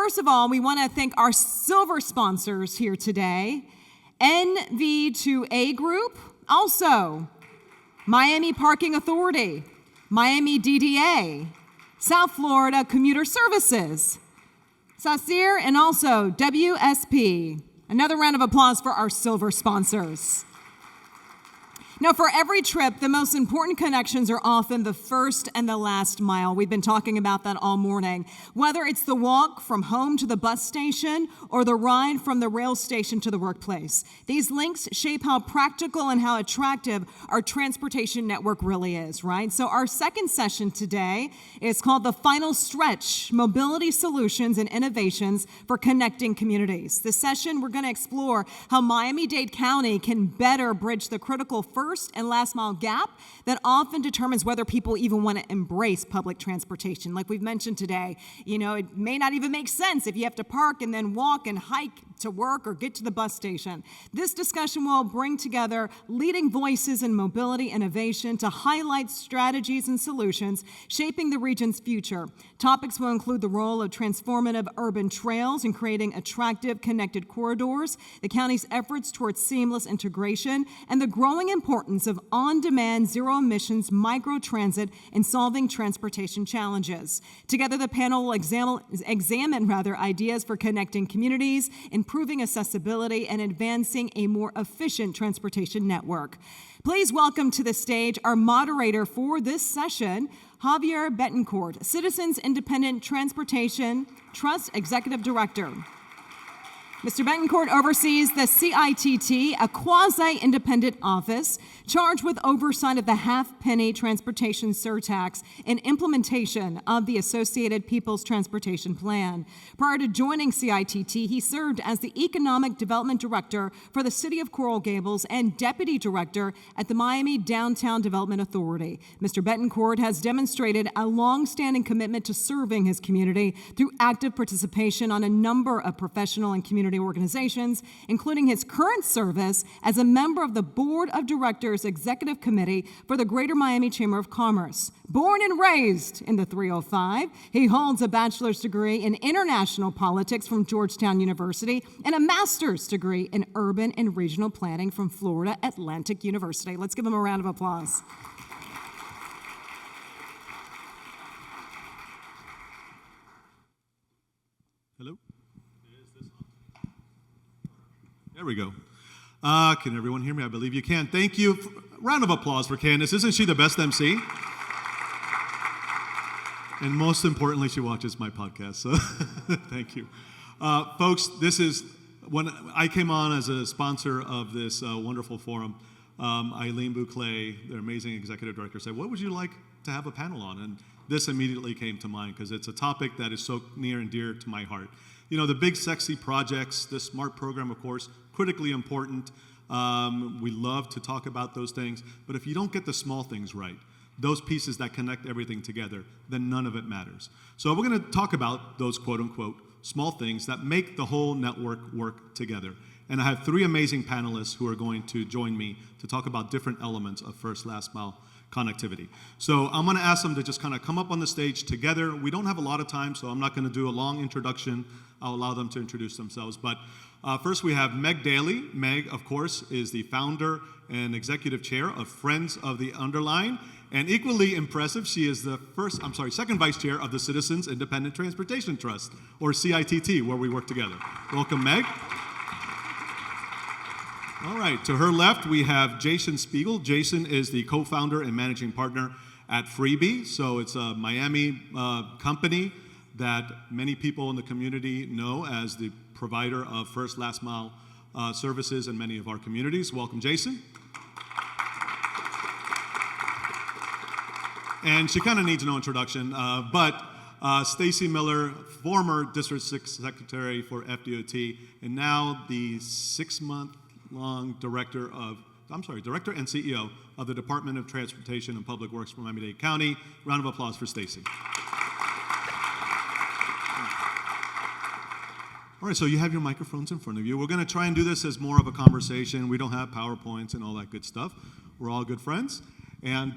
first of all, we want to thank our silver sponsors here today, NV2A Group, also Miami Parking Authority, Miami DDA, South Florida Commuter Services, Javier, and also WSP. Another round of applause for our silver sponsors. Now, for every trip, the most important connections are often the first and the last mile. We've been talking about that all morning. Whether it's the walk from home to the bus station or the ride from the rail station to the workplace, these links shape how practical and how attractive our transportation network really is, right? So our second session today is called The Final Stretch, Mobility Solutions and Innovations for Connecting Communities. This session, we're going to explore how Miami-Dade County can better bridge the critical first and last mile gap that often determines whether people even want to embrace public transportation. Like we've mentioned today, it may not even make sense if you have to park and then walk and hike to work or get to the bus station. This discussion will bring together leading voices in mobility innovation to highlight strategies and solutions shaping the region's future. Topics will include the role of transformative urban trails in creating attractive connected corridors, the county's efforts towards seamless integration, and the growing importance of on-demand zero-emissions microtransit in solving transportation challenges. Together, the panel will examine ideas for connecting communities, improving accessibility, and advancing a more efficient transportation network. Please welcome to the stage our moderator for this session, Javier Betancourt, Citizens Independent Transportation Trust Executive Director. Mr. Betancourt oversees the CITT, a quasi-independent office charged with oversight of the half-penny transportation surtax and implementation of the Associated People's Transportation Plan. Prior to joining CITT, he served as the Economic Development Director for the City of Coral Gables and Deputy Director at the Miami Downtown Development Authority. Mr. Betancourt has demonstrated a long-standing commitment to serving his community through active participation on a number of professional and community organizations, including his current service as a member of the Board of Directors Executive Committee for the Greater Miami Chamber of Commerce. Born and raised in the 305, he holds a bachelor's degree in international politics from Georgetown University and a master's degree in urban and regional planning from Florida Atlantic University. Let's give him a round of applause. Hello? There we go. Can everyone hear me? I believe you can. Thank you. Round of applause for Candace. Isn't she the best MC? And most importantly, she watches my podcast, so thank you. Folks, this is, when I came on as a sponsor of this wonderful forum, Eileen Bouclé, their amazing executive director, said, what would you like to have a panel on? And this immediately came to mind because it's a topic that is so near and dear to my heart. The big sexy projects, the SMART program, of course, critically important. We love to talk about those things, but if you don't get the small things right, those pieces that connect everything together, then none of it matters. So we're going to talk about those quote-unquote small things that make the whole network work together. And I have three amazing panelists who are going to join me to talk about different elements of first last mile connectivity. So I'm going to ask them to just kind of come up on the stage together. We don't have a lot of time, so I'm not going to do a long introduction. I'll allow them to introduce themselves. But first we have Meg Daly. Meg, of course, is the founder and executive chair of Friends of the Underline. And equally impressive, she is the second vice chair of the Citizens Independent Transportation Trust, or CITT, where we work together. Welcome, Meg. All right, to her left, we have Jason Spiegel. Jason is the co-founder and managing partner at Freebee. So it's a Miami company that many people in the community know as the provider of first last mile services in many of our communities. Welcome, Jason. And she kind of needs no introduction, but Stacy Miller, former District 6 Secretary for FDOT, and now the 6-month-long Director and CEO of the Department of Transportation and Public Works for Miami-Dade County. Round of applause for Stacy. All right, so you have your microphones in front of you. We're going to try and do this as more of a conversation. We don't have PowerPoints and all that good stuff. We're all good friends. And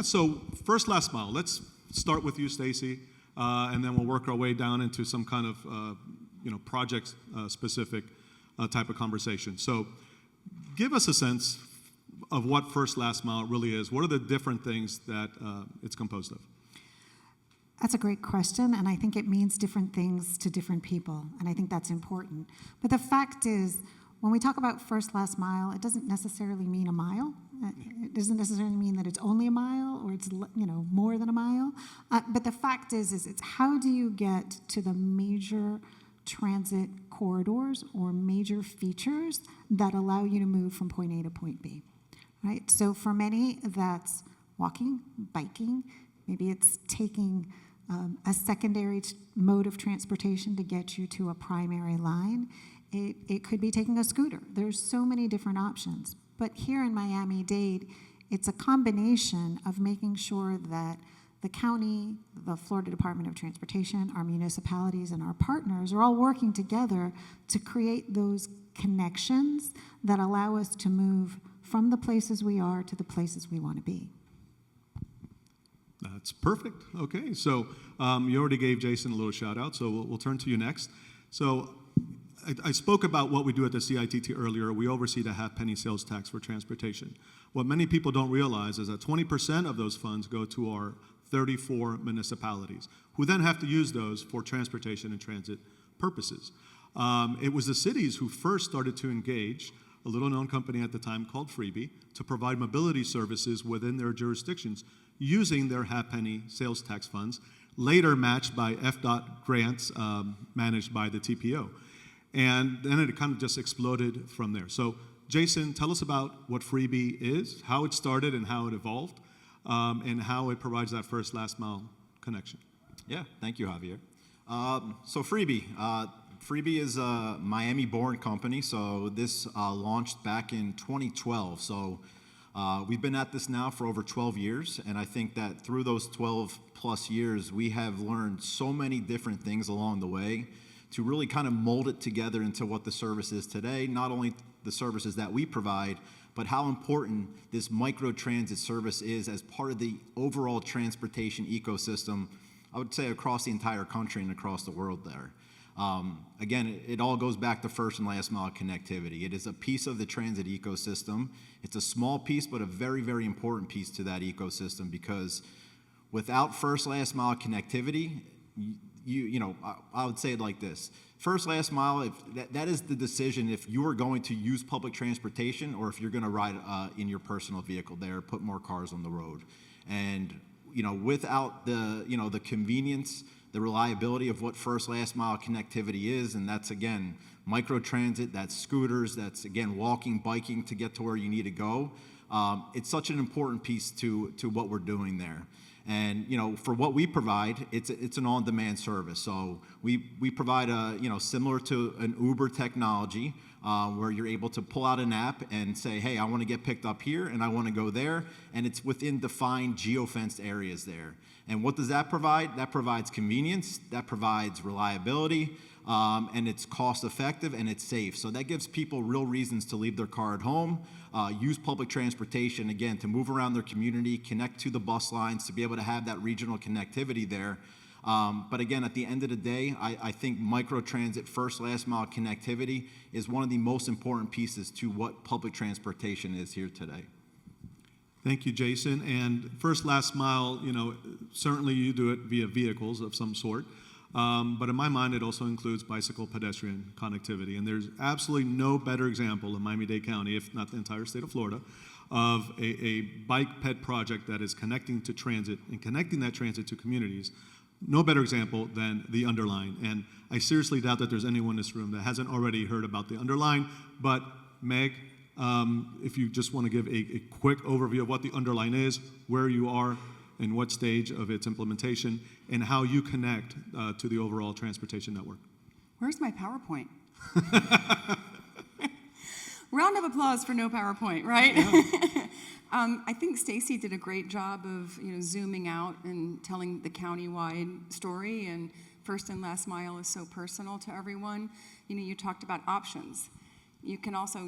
so first last mile. Let's start with you, Stacy. and then we'll work our way down into some kind of project-specific type of conversation. So give us a sense of what first last mile really is. What are the different things that it's composed of? That's a great question, and I think it means different things to different people, and I think that's important. But the fact is, when we talk about first last mile, it doesn't necessarily mean a mile. It doesn't necessarily mean that it's only a mile or it's more than a mile. But the fact is it's how do you get to the major transit corridors or major features that allow you to move from point A to point B, right? So for many, that's walking, biking. Maybe it's taking a secondary mode of transportation to get you to a primary line. It could be taking a scooter. There's so many different options. But here in Miami-Dade, it's a combination of making sure that the county, the Florida Department of Transportation, our municipalities, and our partners are all working together to create those connections that allow us to move from the places we are to the places we want to be. That's perfect. Okay, so you already gave Jason a little shout out, so we'll turn to you next. So I spoke about what we do at the CITT earlier. We oversee the half-penny sales tax for transportation. What many people don't realize is that 20% of those funds go to our 34 municipalities, who then have to use those for transportation and transit purposes. It was the cities who first started to engage a little-known company at the time called Freebee to provide mobility services within their jurisdictions using their half-penny sales tax funds, later matched by FDOT grants managed by the TPO. And then it kind of just exploded from there. So, Jason, tell us about what Freebee is, how it started and how it evolved, and how it provides that first last mile connection. Yeah, thank you, Javier. So Freebee. Freebee is a Miami-born company, so this launched back in 2012. So we've been at this now for over 12 years, and I think that through those 12 plus years, we have learned so many different things along the way to really kind of mold it together into what the service is today, not only the services that we provide, but how important this microtransit service is as part of the overall transportation ecosystem, I would say across the entire country and across the world there. Again, it all goes back to first and last mile connectivity. It is a piece of the transit ecosystem. It's a small piece, but a very, very important piece to that ecosystem, because without first last mile connectivity, I would say it like this. First last mile, that is the decision if you are going to use public transportation or if you're going to ride in your personal vehicle there, put more cars on the road. And without the convenience, the reliability of what first last mile connectivity is, and that's again microtransit, that's scooters, that's again walking, biking to get to where you need to go. It's such an important piece to what we're doing there. And for what we provide, it's an on-demand service. So we provide similar to an Uber technology, where you're able to pull out an app and say, hey, I want to get picked up here and I want to go there, and it's within defined geofenced areas there. And what does that provide? That provides convenience, that provides reliability, and it's cost effective and it's safe. So that gives people real reasons to leave their car at home, use public transportation, again, to move around their community, connect to the bus lines, to be able to have that regional connectivity there. But again, at the end of the day, I think microtransit, first last mile connectivity is one of the most important pieces to what public transportation is here today. Thank you, Jason. And first last mile, certainly you do it via vehicles of some sort. But in my mind, it also includes bicycle pedestrian connectivity. And there's absolutely no better example in Miami-Dade County, if not the entire state of Florida, of a bike ped project that is connecting to transit and connecting that transit to communities. No better example than the Underline. And I seriously doubt that there's anyone in this room that hasn't already heard about the Underline. But Meg, if you just want to give a quick overview of what the Underline is, where you are, and what stage of its implementation, and how you connect to the overall transportation network. Where's my PowerPoint? Round of applause for no PowerPoint, right? Yeah. I think Stacy did a great job of zooming out and telling the county-wide story, and first and last mile is so personal to everyone. You talked about options. You can also,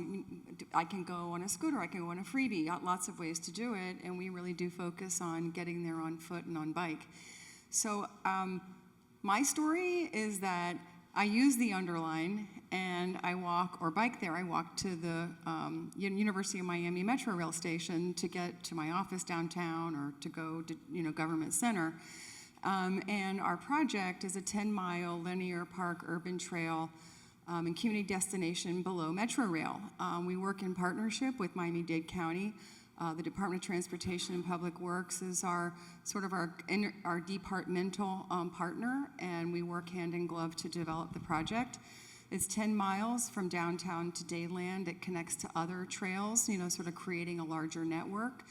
I can go on a scooter, I can go on a Freebee, lots of ways to do it, and we really do focus on getting there on foot and on bike. So My story is that I use the Underline, and I walk or bike there. I walk to the University of Miami Metro Rail station to get to my office downtown or to go to Government Center. And our project is a 10-mile linear park urban trail and community destination below Metro Rail. We work in partnership with Miami-Dade County. The Department of Transportation and Public Works is our departmental partner, and we work hand in glove to develop the project. It's 10 miles from downtown to Dayland. It connects to other trails, sort of creating a larger network.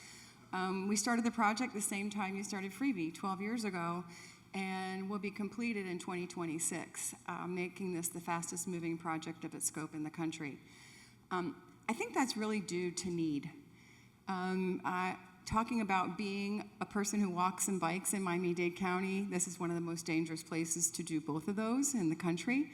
We started the project the same time you started Freebee, 12 years ago, and will be completed in 2026, making this the fastest moving project of its scope in the country. I think that's really due to need. Talking about being a person who walks and bikes in Miami-Dade County, this is one of the most dangerous places to do both of those in the country.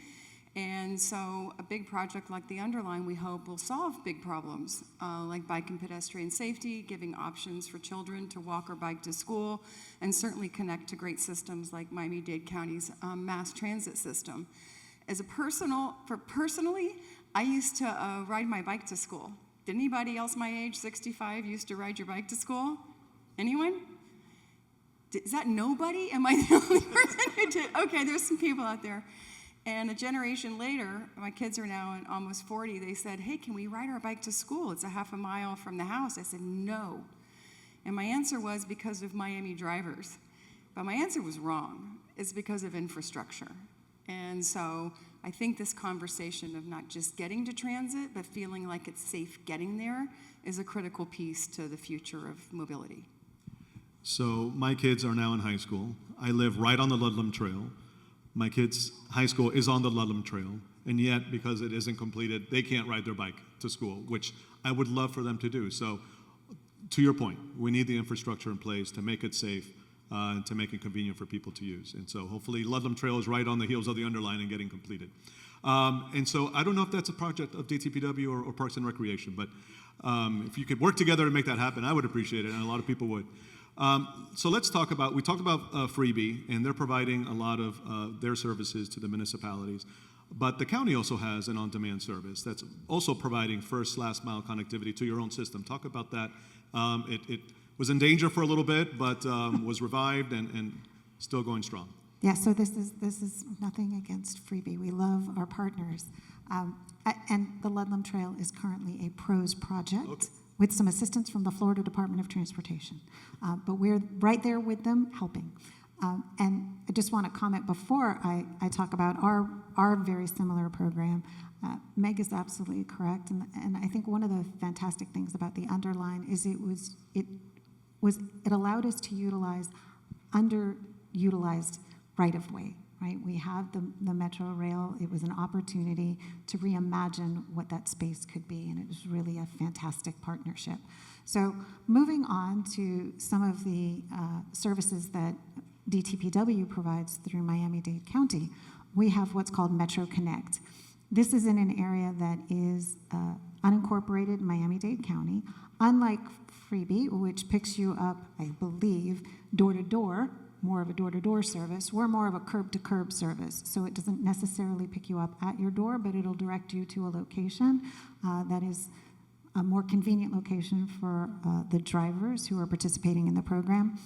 And so a big project like the Underline, we hope, will solve big problems like bike and pedestrian safety, giving options for children to walk or bike to school, and certainly connect to great systems like Miami-Dade County's mass transit system. Personally, I used to ride my bike to school. Did anybody else my age, 65, used to ride your bike to school? Anyone? Is that nobody? Am I the only person who did? Okay, there's some people out there. And a generation later, my kids are now almost 40, they said, hey, can we ride our bike to school? It's a half a mile from the house. I said, no. And my answer was because of Miami drivers. But my answer was wrong. It's because of infrastructure. And so I think this conversation of not just getting to transit, but feeling like it's safe getting there is a critical piece to the future of mobility. So my kids are now in high school. I live right on the Ludlam Trail. My kids' high school is on the Ludlam Trail, and yet, because it isn't completed, they can't ride their bike to school, which I would love for them to do. So, to your point, we need the infrastructure in place to make it safe and to make it convenient for people to use. And so, hopefully, Ludlam Trail is right on the heels of the Underline and getting completed. And so, I don't know if that's a project of DTPW or Parks and Recreation, but if you could work together to make that happen, I would appreciate it, and a lot of people would. So let's talk about, we talked about Freebee, and they're providing a lot of their services to the municipalities. But the county also has an on-demand service that's also providing first, last mile connectivity to your own system. Talk about that. It was in danger for a little bit, but was revived and still going strong. Yeah, so this is nothing against Freebee. We love our partners. And the Ludlam Trail is currently a PROS project with some assistance from the Florida Department of Transportation. But we're right there with them helping. And I just want to comment before I talk about our very similar program. Meg is absolutely correct. And I think one of the fantastic things about the Underline is it allowed us to utilize underutilized right-of-way. Right? We have the Metro Rail. It was an opportunity to reimagine what that space could be, and it was really a fantastic partnership. So moving on to some of the services that DTPW provides through Miami-Dade County, we have what's called Metro Connect. This is in an area that is unincorporated in Miami-Dade County. Unlike Freebee, which picks you up, I believe, door-to-door, more of a door-to-door service. We're more of a curb-to-curb service. So it doesn't necessarily pick you up at your door, but it'll direct you to a location that is a more convenient location for the drivers who are participating in the program.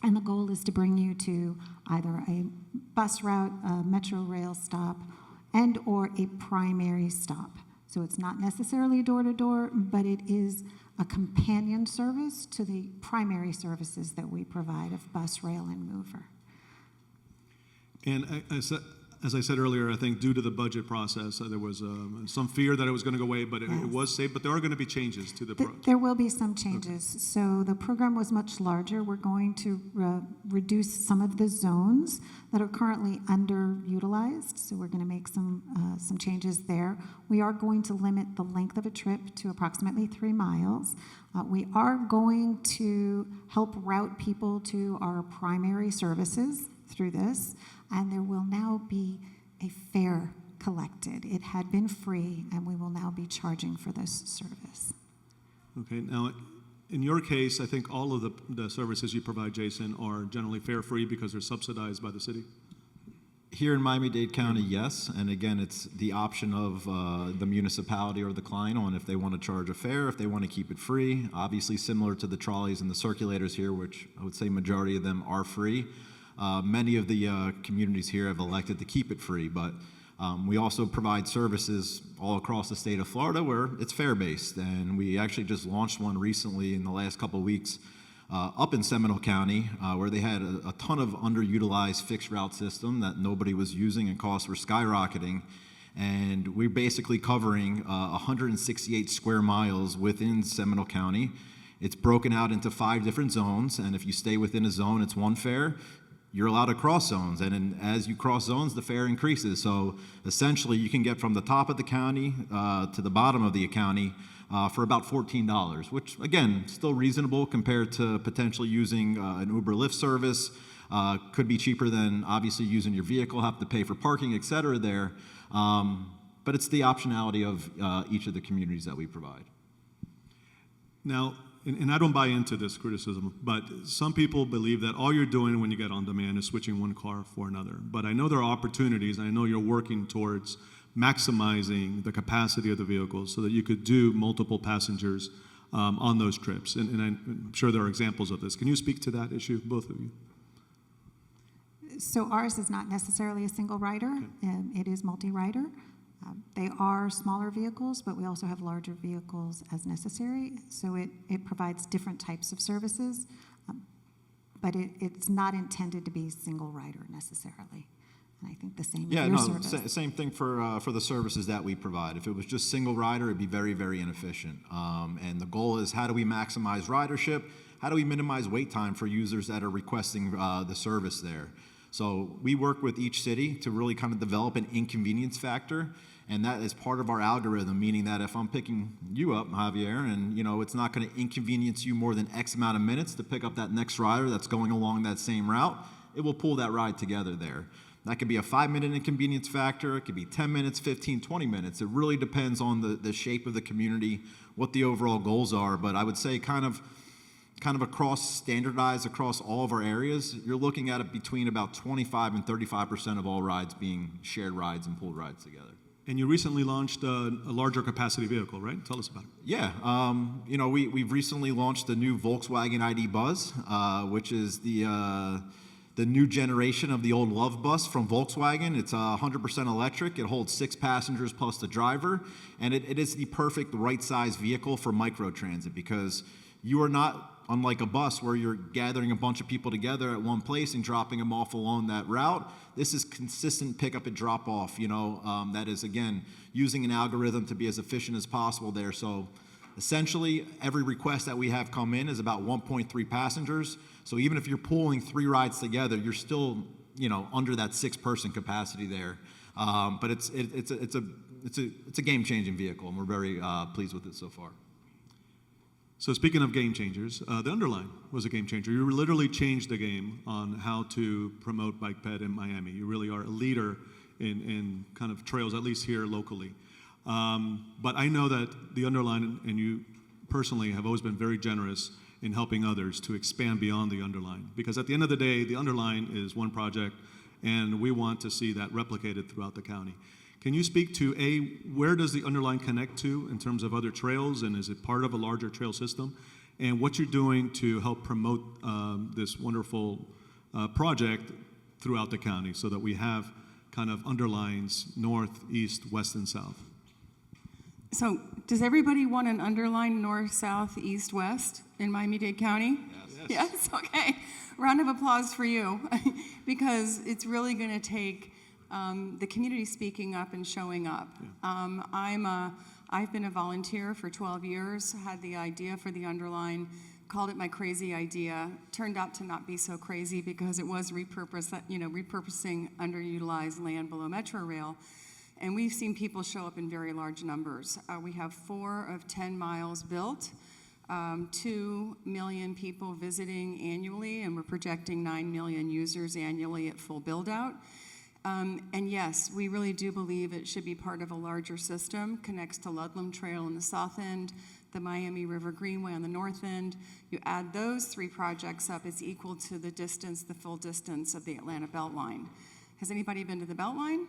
And the goal is to bring you to either a bus route, a Metro Rail stop, and or a primary stop. So it's not necessarily door-to-door, but it is a companion service to the primary services that we provide of bus, rail, and mover. And as I said earlier, I think due to the budget process, there was some fear that it was going to go away, but it was safe. But there are going to be changes to the program. There will be some changes. Okay. So the program was much larger. We're going to reduce some of the zones that are currently underutilized. So we're going to make some changes there. We are going to limit the length of a trip to approximately 3 miles. We are going to help route people to our primary services through this, and there will now be a fare collected. It had been free, and we will now be charging for this service. Okay, now in your case, I think all of the services you provide, Jason, are generally fare free because they're subsidized by the city? Here in Miami-Dade County, yes. And again, it's the option of the municipality or the client on if they want to charge a fare, if they want to keep it free. Obviously, similar to the trolleys and the circulators here, which I would say majority of them are free. Many of the communities here have elected to keep it free, but we also provide services all across the state of Florida where it's fare-based. And we actually just launched one recently in the last couple of weeks up in Seminole County, where they had a ton of underutilized fixed route system that nobody was using and costs were skyrocketing. And we're basically covering 168 square miles within Seminole County. It's broken out into 5 different zones, and if you stay within a zone, it's one fare. You're allowed to cross zones, and as you cross zones, the fare increases. So essentially, you can get from the top of the county to the bottom of the county for about $14, which again, still reasonable compared to potentially using an Uber Lyft service. Could be cheaper than obviously using your vehicle, have to pay for parking, et cetera there. But it's the optionality of each of the communities that we provide. Now, and I don't buy into this criticism, but some people believe that all you're doing when you get on demand is switching one car for another. But I know there are opportunities, and I know you're working towards maximizing the capacity of the vehicles so that you could do multiple passengers on those trips. And I'm sure there are examples of this. Can you speak to that issue, both of you? So ours is not necessarily a single rider. It is multi-rider. They are smaller vehicles, but we also have larger vehicles as necessary. So it provides different types of services, but it's not intended to be single rider necessarily. And I think the same with your service. Same thing for the services that we provide. If it was just single rider, it'd be very, very inefficient. And the goal is, how do we maximize ridership? How do we minimize wait time for users that are requesting the service there? So we work with each city to really kind of develop an inconvenience factor, and that is part of our algorithm, meaning that if I'm picking you up, Javier, and it's not going to inconvenience you more than X amount of minutes to pick up that next rider that's going along that same route, it will pull that ride together there. That could be a 5-minute inconvenience factor. It could be 10 minutes, 15, 20 minutes. It really depends on the shape of the community, what the overall goals are. But I would say kind of standardized across all of our areas, you're looking at it between about 25 and 35% of all rides being shared rides and pulled rides together. And you recently launched a larger capacity vehicle, right? Tell us about it. Yeah, we've recently launched the new Volkswagen ID Buzz, which is the new generation of the old Love Bus from Volkswagen. It's 100% electric. It holds 6 passengers plus the driver, and it is the perfect right-size vehicle for microtransit, because you are not unlike a bus where you're gathering a bunch of people together at one place and dropping them off along that route. This is consistent pickup and drop off, that is, again, using an algorithm to be as efficient as possible there. So essentially, every request that we have come in is about 1.3 passengers. So even if you're pulling 3 rides together, you're still, under that 6-person capacity there. But it's a game-changing vehicle, and we're very pleased with it so far. So speaking of game changers, the Underline was a game changer. You literally changed the game on how to promote bike ped in Miami. You really are a leader in kind of trails, at least here locally. But I know that the Underline, and you personally have always been very generous in helping others to expand beyond the Underline. Because at the end of the day, the Underline is one project, and we want to see that replicated throughout the county. Can you speak to, where does the Underline connect to in terms of other trails, and is it part of a larger trail system? And what you're doing to help promote this wonderful project throughout the county so that we have kind of underlines north, east, west, and south? So does everybody want an underline north, south, east, west in Miami-Dade County? Yes. Yes? Okay. Round of applause for you, because it's really going to take the community speaking up and showing up. Yeah. I've been a volunteer for 12 years, had the idea for the Underline, called it my crazy idea. Turned out to not be so crazy because it was repurposing underutilized land below Metro Rail. And we've seen people show up in very large numbers. We have 4 of 10 miles built, 2 million people visiting annually, and we're projecting 9 million users annually at full build-out. And yes, we really do believe it should be part of a larger system, connects to Ludlam Trail on the south end, the Miami River Greenway on the north end. You add those 3 projects up, it's equal to the full distance of the Atlanta Beltline. Has anybody been to the Beltline?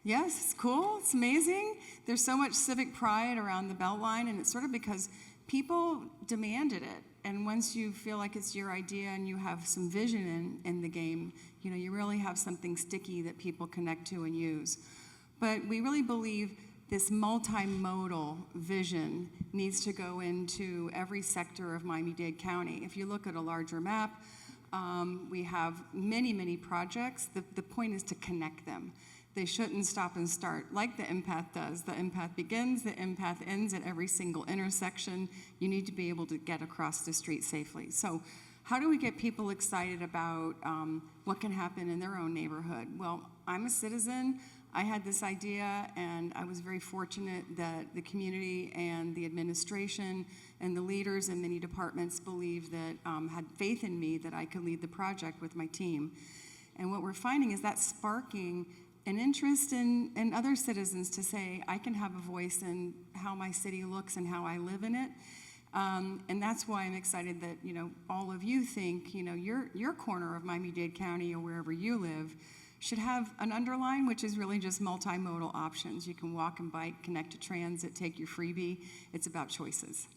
Yes, it's cool, it's amazing. There's so much civic pride around the Beltline, and it's sort of because people demanded it. And once you feel like it's your idea and you have some vision in the game, you know, you really have something sticky that people connect to and use. But we really believe this multimodal vision needs to go into every sector of Miami-Dade County. If you look at a larger map, we have many, many projects. The point is to connect them. They shouldn't stop and start like the empath does. The empath begins, the empath ends at every single intersection. You need to be able to get across the street safely. So how do we get people excited about what can happen in their own neighborhood? Well, I'm a citizen. I had this idea, and I was very fortunate that the community and the administration and the leaders in many departments believed that, had faith in me that I could lead the project with my team. And what we're finding is that sparking an interest in other citizens to say, I can have a voice in how my city looks and how I live in it. And that's why I'm excited that, you know, all of you think, you know, your corner of Miami-Dade County or wherever you live should have an Underline, which is really just multimodal options. You can walk and bike, connect to transit, take your freebie. It's about choices.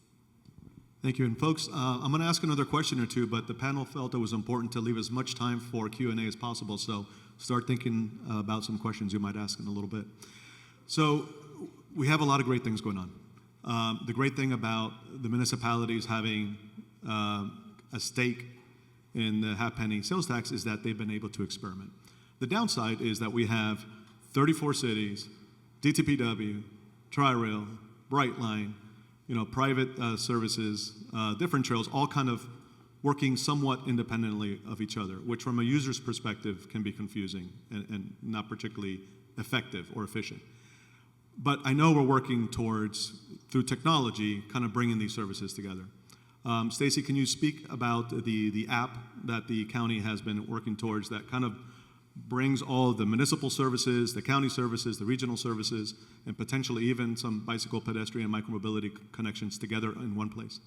Thank you. And folks, I'm going to ask another question or two, but the panel felt it was important to leave as much time for Q&A as possible, so start thinking about some questions you might ask in a little bit. So we have a lot of great things going on. The great thing about the municipalities having a stake in the half-penny sales tax is that they've been able to experiment. The downside is that we have 34 cities, DTPW, Tri-Rail, Brightline, you know, private services, different trails, all kind of working somewhat independently of each other, which from a user's perspective can be confusing and not particularly effective or efficient. But I know we're working towards, through technology, kind of bringing these services together. Stacy, can you speak about the app that the county has been working towards that kind of brings all the municipal services, the county services, the regional services, and potentially even some bicycle, pedestrian, micromobility connections together in one place?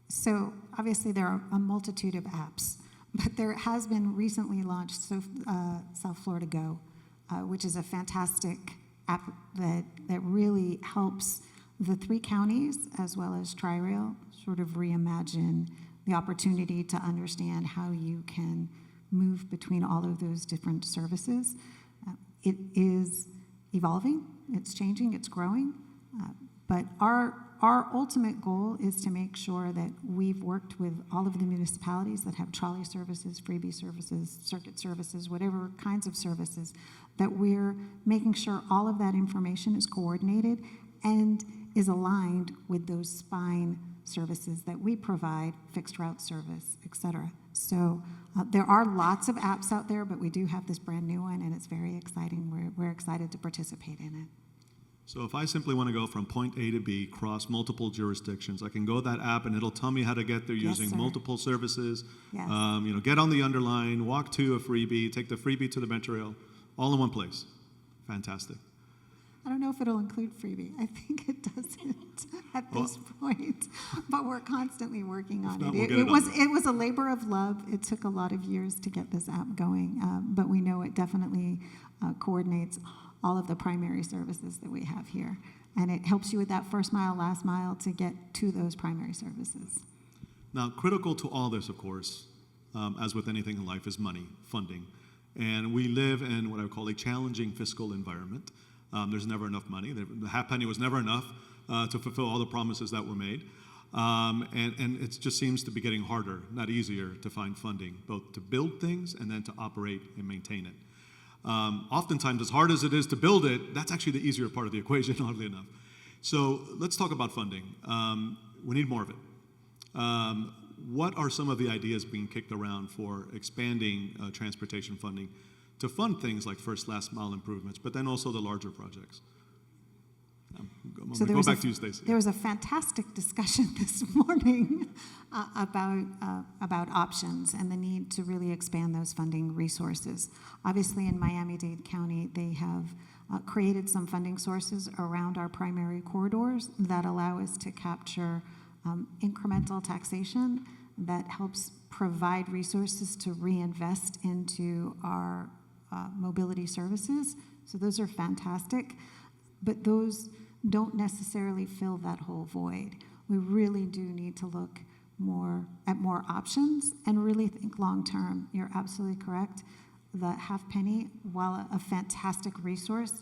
So obviously there are a multitude of apps, but there has been recently launched South Florida Go, which is a fantastic app that really helps the 3 counties as well as Tri-Rail sort of reimagine the opportunity to understand how you can move between all of those different services. It is evolving, it's changing, it's growing, but our ultimate goal is to make sure that we've worked with all of the municipalities that have trolley services, freebie services, circuit services, whatever kinds of services, that we're making sure all of that information is coordinated and is aligned with those spine services that we provide, fixed route service, et cetera. So there are lots of apps out there, but we do have this brand new one, and it's very exciting. We're excited to participate in it. So if I simply want to go from point A to B, cross multiple jurisdictions, I can go to that app and it'll tell me how to get there Yes, using sir. multiple services. Yes. You know, get on the Underline, walk to a freebie, take the freebie to the Metrorail, all in one place. Fantastic. I don't know if it'll include freebie. I think it doesn't at this point, but we're constantly working on not, it. we'll get It it was on. it was a labor of love. It took a lot of years to get this app going, but we know it definitely coordinates all of the primary services that we have here, and it helps you with that first mile, last mile to get to those primary services. Now, critical to all this, of course, as with anything in life, is money, funding. And we live in what I would call a challenging fiscal environment. There's never enough money. The half penny was never enough to fulfill all the promises that were made. And it just seems to be getting harder, not easier, to find funding, both to build things and then to operate and maintain it. Oftentimes, as hard as it is to build it, that's actually the easier part of the equation, oddly enough. So let's talk about funding. We need more of it. What are some of the ideas being kicked around for expanding transportation funding to fund things like first, last mile improvements, but then also the larger projects? So go back to you, Stacy. There was a fantastic discussion this morning about options and the need to really expand those funding resources. Obviously, in Miami-Dade County, they have created some funding sources around our primary corridors that allow us to capture incremental taxation that helps provide resources to reinvest into our mobility services. So those are fantastic, but those don't necessarily fill that whole void. We really do need to look at more options and really think long term. You're absolutely correct. The half penny, while a fantastic resource,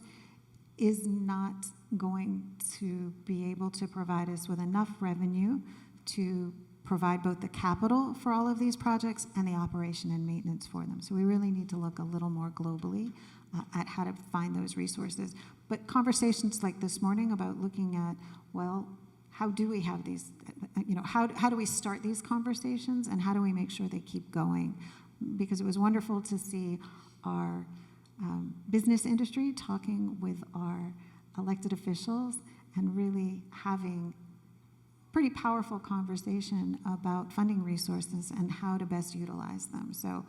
is not going to be able to provide us with enough revenue to provide both the capital for all of these projects and the operation and maintenance for them. So we really need to look a little more globally at how to find those resources. But conversations like this morning about looking at, well, how do we have these, how do we start these conversations, and how do we make sure they keep going? Because it was wonderful to see our business industry talking with our elected officials and really having pretty powerful conversation about funding resources and how to best utilize them. So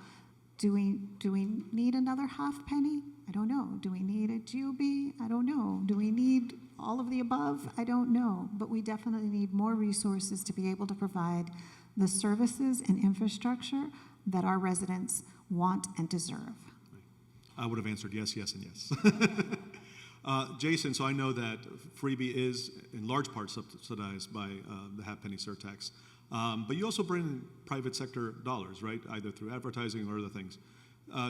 do we need another half penny? I don't know. Do we need a GOB? I don't know. Do we need all of the above? I don't know. But we definitely need more resources to be able to provide the services and infrastructure that our residents want and deserve. I would have answered yes, yes, and yes. Jason, so I know that Freebee is in large part subsidized by the half penny surtax, but you also bring in private sector dollars, right? Either through advertising or other things.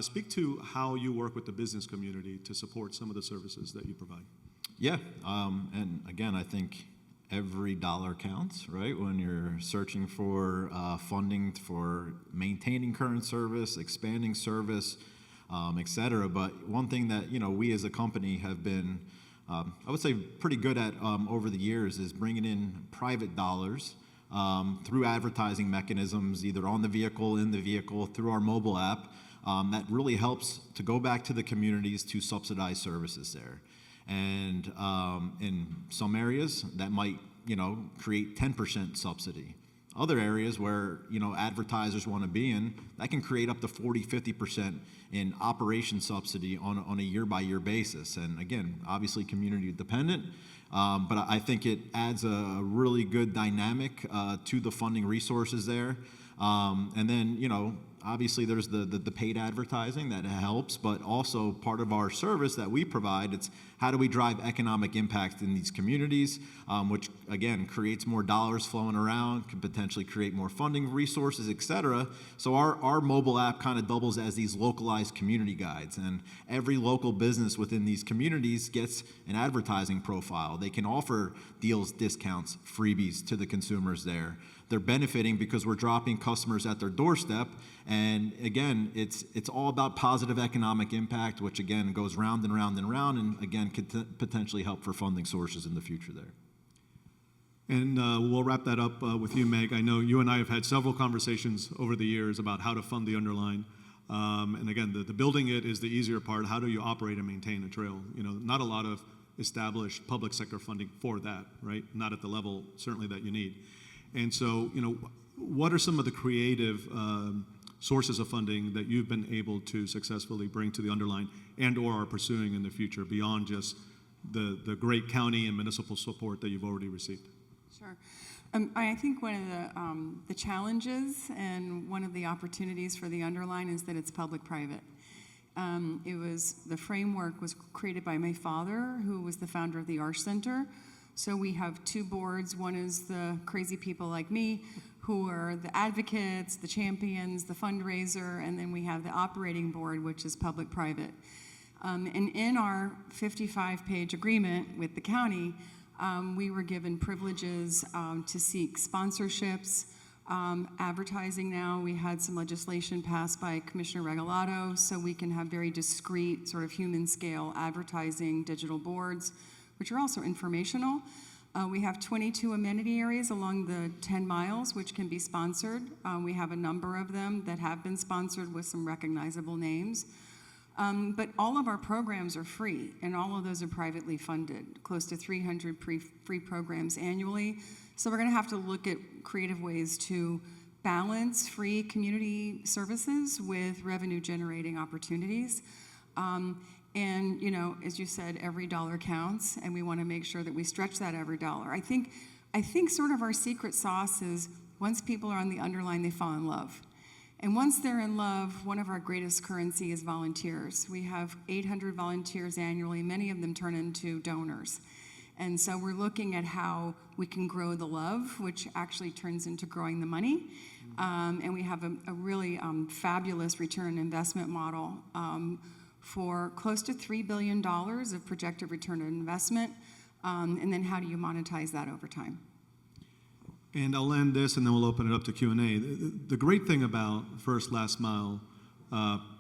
Speak to how you work with the business community to support some of the services that you provide. Yeah, and again, I think every dollar counts, right? When you're searching for funding for maintaining current service, expanding service, et cetera. But one thing that, we as a company have been, I would say, pretty good at over the years is bringing in private dollars through advertising mechanisms, either on the vehicle, in the vehicle, through our mobile app. That really helps to go back to the communities to subsidize services there. And in some areas, that might, create 10% subsidy. Other areas where, advertisers want to be in, that can create up to 40, 50% in operation subsidy on a year-by-year basis. And again, obviously community dependent, but I think it adds a really good dynamic to the funding resources there. And then, obviously there's the paid advertising that helps, but also part of our service that we provide, it's how do we drive economic impact in these communities, which again creates more dollars flowing around, can potentially create more funding resources, et cetera. So our mobile app kind of doubles as these localized community guides, and every local business within these communities gets an advertising profile. They can offer deals, discounts, freebies to the consumers there. They're benefiting because we're dropping customers at their doorstep. And again, it's all about positive economic impact, which again goes round and round and round, and again could potentially help for funding sources in the future there. And we'll wrap that up with you, Meg. I know you and I have had several conversations over the years about how to fund the Underline. And again, the building it is the easier part. How do you operate and maintain a trail? Not a lot of established public sector funding for that, right? Not at the level certainly that you need. And so, what are some of the creative sources of funding that you've been able to successfully bring to the Underline and or are pursuing in the future beyond just the great county and municipal support that you've already received? Sure. I think one of the challenges and one of the opportunities for the Underline is that it's public-private. The framework was created by my father, who was the founder of the Arch Center. So we have two boards. One is the crazy people like me, who are the advocates, the champions, the fundraiser, and then we have the operating board, which is public-private. And in our 55-page agreement with the county, we were given privileges to seek sponsorships, advertising now. We had some legislation passed by Commissioner Regalado, so we can have very discreet, sort of human-scale advertising digital boards, which are also informational. We have 22 amenity areas along the 10 miles, which can be sponsored. We have a number of them that have been sponsored with some recognizable names. But all of our programs are free, and all of those are privately funded, close to 300 free programs annually. So we're going to have to look at creative ways to balance free community services with revenue-generating opportunities. And, as you said, every dollar counts, and we want to make sure that we stretch that every dollar. I think sort of our secret sauce is once people are on the Underline, they fall in love. And once they're in love, one of our greatest currency is volunteers. We have 800 volunteers annually. Many of them turn into donors. And so we're looking at how we can grow the love, which actually turns into growing the money. And we have a really fabulous return on investment model for close to $3 billion of projected return on investment. And then how do you monetize that over time? And I'll end this, and then we'll open it up to Q&A. The great thing about first, last mile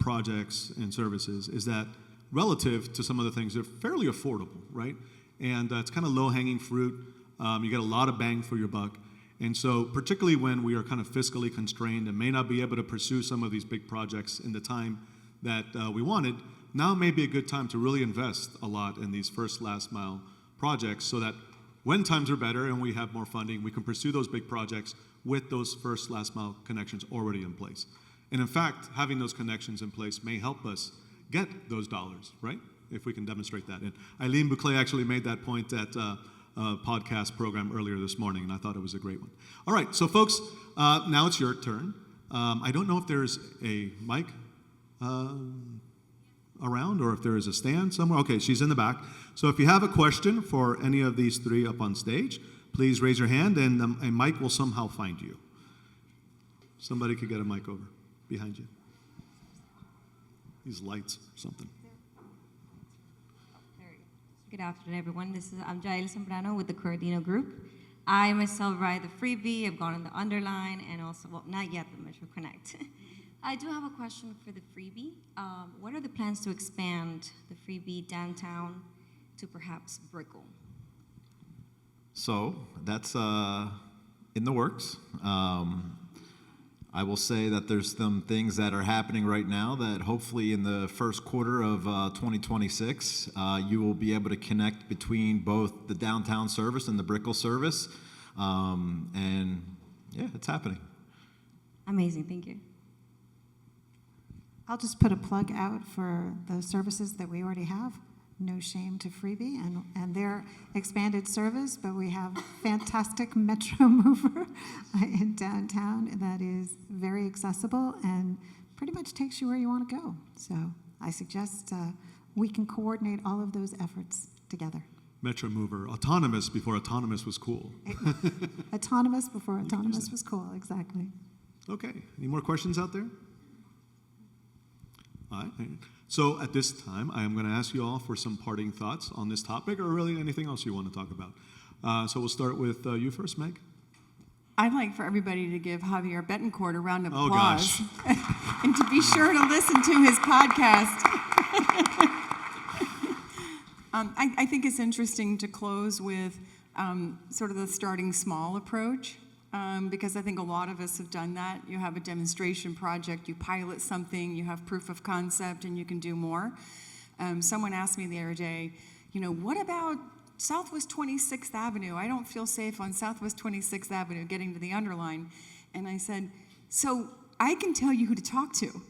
projects and services is that relative to some other things, they're fairly affordable, right? And it's kind of low-hanging fruit. You get a lot of bang for your buck. And so particularly when we are kind of fiscally constrained and may not be able to pursue some of these big projects in the time that we wanted, now may be a good time to really invest a lot in these first, last mile projects so that when times are better and we have more funding, we can pursue those big projects with those first, last mile connections already in place. And in fact, having those connections in place may help us get those dollars, right? If we can demonstrate that. And Eileen Bouclet actually made that point at a podcast program earlier this morning, and I thought it was a great one. All right, so folks, now it's your turn. I don't know if there's a mic around or if there is a stand somewhere. Okay, she's in the back. So if you have a question for any of these three up on stage, please raise your hand and a mic will somehow find you. Somebody could get a mic over behind you. These lights or something. Good afternoon, everyone. I'm Javier Zambrano with the Corodino Group. I myself ride the Freebee. I've gone on the Underline and also, well, not yet the Metro Connect. I do have a question for the Freebee. What are the plans to expand the Freebee downtown to perhaps Brickell? So that's in the works. I will say that there's some things that are happening right now that hopefully in the first quarter of 2026, you will be able to connect between both the downtown service and the Brickell service. And yeah, it's happening. Amazing, thank you. I'll just put a plug out for the services that we already have. No shame to Freebee and their expanded service, but we have fantastic Metro Mover in downtown that is very accessible and pretty much takes you where you want to go. So I suggest we can coordinate all of those efforts together. Metro Mover, autonomous before autonomous was cool. Autonomous before autonomous was cool, exactly. Okay, any more questions out there? All right. So at this time, I am going to ask you all for some parting thoughts on this topic or really anything else you want to talk about. So we'll start with you first, Meg. I'd like for everybody to give Javier Betancourt a round of Oh, applause. gosh. And to be sure to listen to his podcast. I think it's interesting to close with sort of the starting small approach. Because I think a lot of us have done that. You have a demonstration project, you pilot something, you have proof of concept, and you can do more. Someone asked me the other day, what about Southwest 26th Avenue? I don't feel safe on Southwest 26th Avenue getting to the Underline. And I said, so I can tell you who to talk to,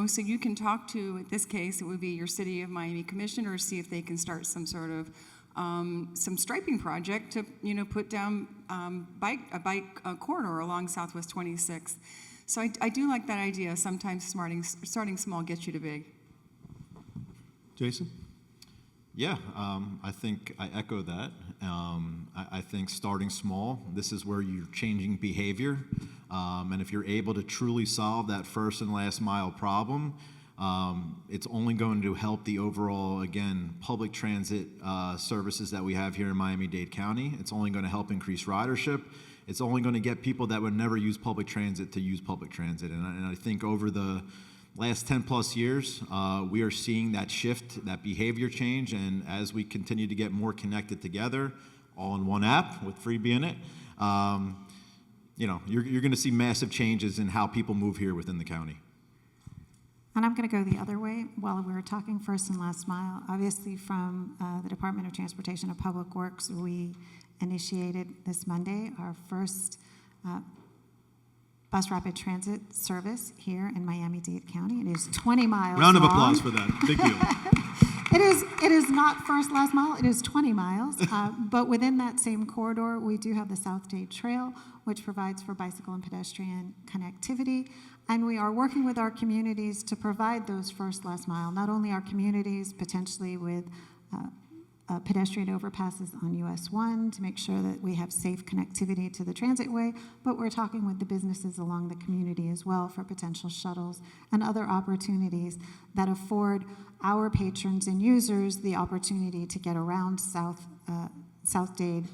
so you can talk to, in this case, it would be your City of Miami Commissioner, see if they can start some sort of some striping project to, put down a bike corridor along Southwest 26th. So I do like that idea. Sometimes starting small gets you to big. Jason? Yeah, I think I echo that. I think starting small, this is where you're changing behavior. And if you're able to truly solve that first and last mile problem, it's only going to help the overall, again, public transit services that we have here in Miami-Dade County. It's only going to help increase ridership. It's only going to get people that would never use public transit to use public transit. And I think over the last 10 plus years, we are seeing that shift, that behavior change. And as we continue to get more connected together, all in one app with Freebee in it, you're going to see massive changes in how people move here within the county. And I'm going to go the other way while we were talking first and last mile. Obviously, from the Department of Transportation and Public Works, we initiated this Monday our first bus rapid transit service here in Miami-Dade County. It is 20 miles Round of long. applause for that. Big deal. It is not first last mile. It is 20 miles. But within that same corridor, we do have the South Dade Trail, which provides for bicycle and pedestrian connectivity. And we are working with our communities to provide those first last mile, not only our communities, potentially with pedestrian overpasses on US 1 to make sure that we have safe connectivity to the transitway, but we're talking with the businesses along the community as well for potential shuttles and other opportunities that afford our patrons and users the opportunity to get around South Dade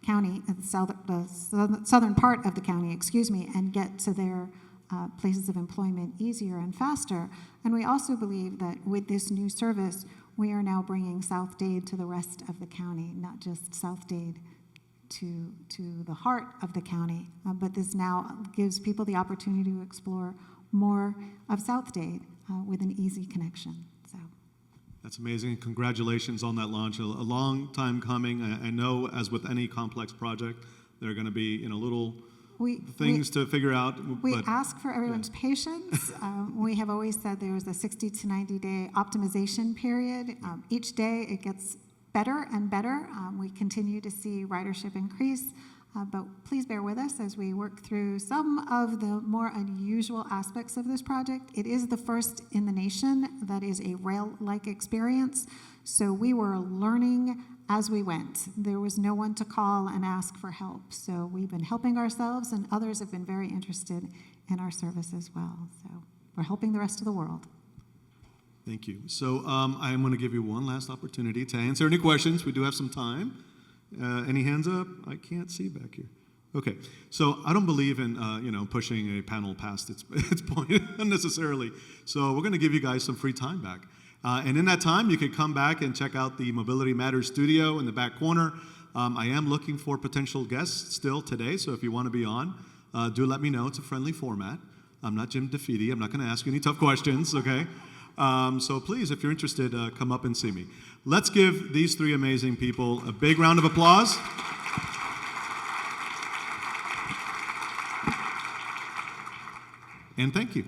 County, the southern part of the county, and get to their places of employment easier and faster. And we also believe that with this new service, we are now bringing South Dade to the rest of the county, not just South Dade to the heart of the county, but this now gives people the opportunity to explore more of South Dade with an easy connection. So. That's amazing. Congratulations on that launch. A long time coming. I know, as with any complex project, there are going to be little things to figure out. We ask for everyone's patience. We have always said there's a 60 to 90 day optimization period. Each day it gets better and better. We continue to see ridership increase, but please bear with us as we work through some of the more unusual aspects of this project. It is the first in the nation that is a rail-like experience, so we were learning as we went. There was no one to call and ask for help, so we've been helping ourselves, and others have been very interested in our service as well. So we're helping the rest of the world. Thank you. So I am going to give you one last opportunity to answer any questions. We do have some time. Any hands up? I can't see back here. Okay. So I don't believe in pushing a panel past its point unnecessarily. So we're going to give you guys some free time back. And in that time, you could come back and check out the Mobility Matters studio in the back corner. I am looking for potential guests still today, so if you want to be on, do let me know. It's a friendly format. I'm not Jim DeFede. I'm not going to ask you any tough questions, okay? So please, if you're interested, come up and see me. Let's give these three amazing people a big round of applause. And thank you.